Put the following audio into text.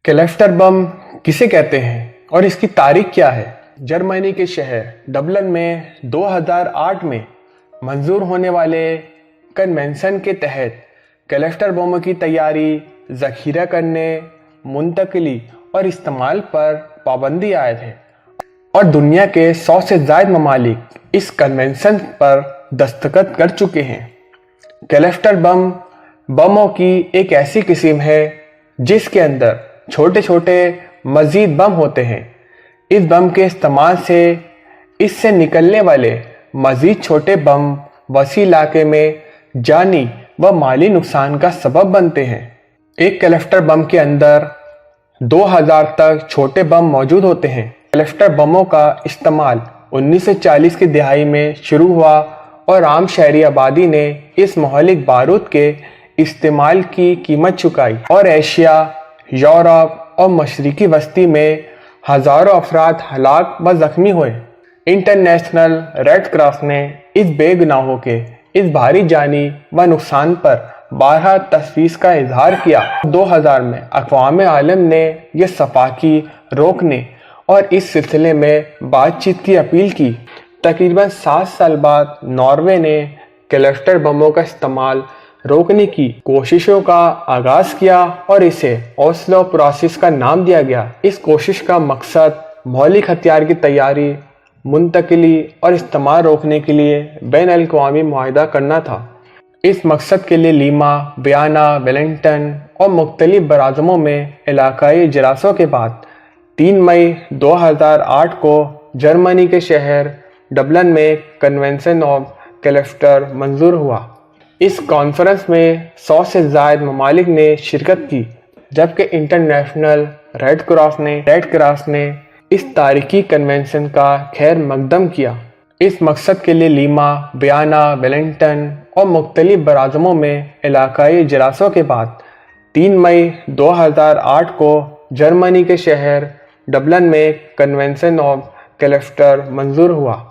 Cluster bomb किसे कहते हैं और इसकी तारीख क्या है? जर्मनी के शहर डबलिन में 2008 में मंजूर होने वाले कन्वेंशन के तहत क्लस्टर बमों की तैयारी, ज़ख़ीरा करने, मुंतकिली और इस्तेमाल पर पाबंदी आयद है और दुनिया के 100 से ज़ायद ममालिक इस कन्वेंशन पर दस्तखत कर चुके हैं। क्लस्टर बम बमों की एक ऐसी किस्म है जिसके अंदर छोटे छोटे मजीद बम होते हैं। इस बम के इस्तेमाल से इससे निकलने वाले मजीद छोटे बम वसी इलाके में जानी व माली नुकसान का सबब बनते हैं। एक क्लस्टर बम के अंदर 2000 तक छोटे बम मौजूद होते हैं। क्लस्टर बमों का इस्तेमाल 1940 की दहाई में शुरू हुआ और आम शहरी आबादी ने इस महलिक बारूद के इस्तेमाल की कीमत चुकाई और एशिया, यूरोप और मशरकी वस्ती में हज़ारों अफराद हलाक व ज़ख्मी हुए। इंटरनेशनल रेड क्रॉस ने इस बेगुनाहों के इस भारी जानी व नुकसान पर बारहा तशवीश का इजहार किया। 2000 में अक़वाम आलम ने यह सफाकी रोकने और इस सिलसिले में बातचीत की अपील की। तकरीबन 7 साल बाद नॉर्वे ने क्लस्टर बमों का इस्तेमाल रोकने की कोशिशों का आगाज़ किया और इसे ओस्लो प्रोसेस का नाम दिया गया। इस कोशिश का मकसद मौलिक हथियार की तैयारी, मुंतकिली और इस्तेमाल रोकने के लिए बैन अल-अक़वामी मुआहदा करना था। इस मकसद के लिए लीमा, वियना, वेलिंगटन और मुख्तलिफ बराज़मों में इलाकाई इजलासों के बाद 3 मई 2008 को जर्मनी के शहर डबलिन में कन्वेंशन ऑफ क्लस्टर मंजूर हुआ। इस कॉन्फ्रेंस में 100 से ज़ायद ममालिक ने शिरकत की, जबकि इंटरनेशनल रेड क्रॉस ने इस तारीखी कन्वेंशन का खैर मकदम किया। इस मकसद के लिए लीमा, वियना, वेलिंगटन और मुख्तलिफ बराज़मों में इलाकाई इजलासों के बाद 3 मई 2008 को जर्मनी के शहर डबलिन में कन्वेंशन ऑफ क्लस्टर मंजूर हुआ।